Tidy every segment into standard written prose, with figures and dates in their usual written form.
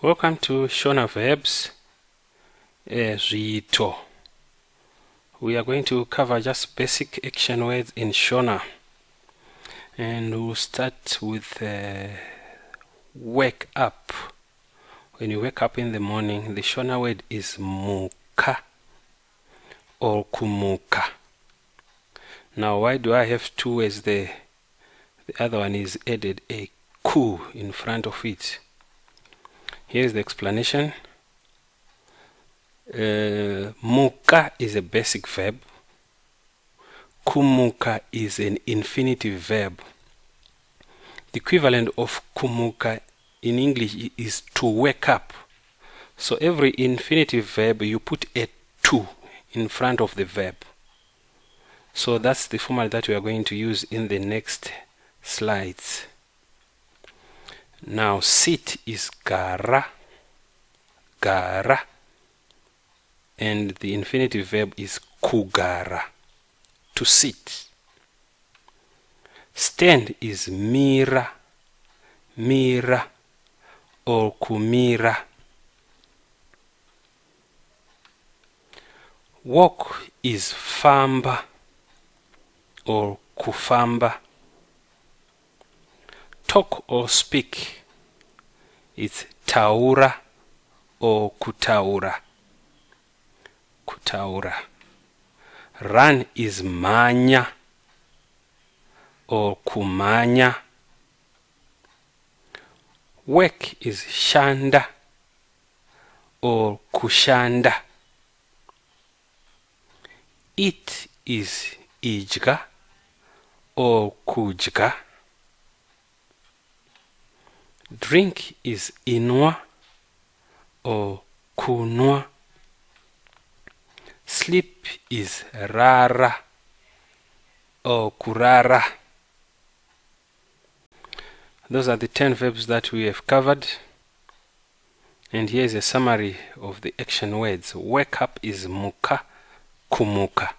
Welcome to Shona Verbs, ezviito. We are going to cover just basic action words in Shona, and we'll start with wake up. When you wake up in the morning, the Shona word is muka or kumuka. Now, why do I have two words there? The other one is added a ku in front of it. Here's the explanation. Muka is a basic verb. Kumuka is an infinitive verb. The equivalent of kumuka in English is to wake up. So every infinitive verb you put a to in front of the verb. So that's the format that we are going to use in the next slides. Now sit is gara, and the infinitive verb is kugara, to sit. Stand is mira, or kumira. Walk is famba or kufamba. Talk or speak, it's taura or kutaura. Run is manya or kumanya. Work is shanda or kushanda. Eat is ijga or kujga. Drink is inwa or kunwa. Sleep is rara or kurara. Those are the 10 verbs that we have covered. And here's a summary of the action words. Wake up is muka, kumuka.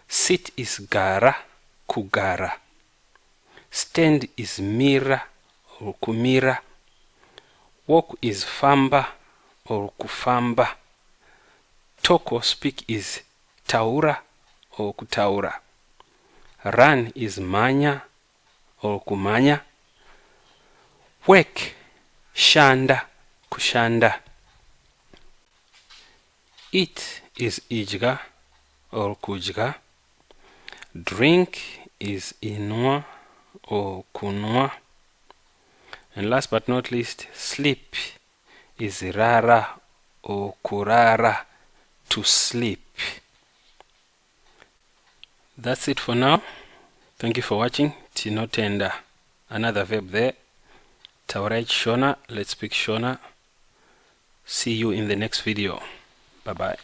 Sit is gara, kugara. Stand is mira or kumira. Walk is famba or kufamba. Talk or speak is taura or kutaura. Run is manya or kumanya. Work shanda, kushanda. Eat is ijga or kujga. Drink is inwa or kunwa. And last but not least, sleep is rara or kurara, to sleep. That's it for now. Thank you for watching. Tinotenda. Another verb there. Taurai Shona. Let's speak Shona. See you in the next video. Bye bye.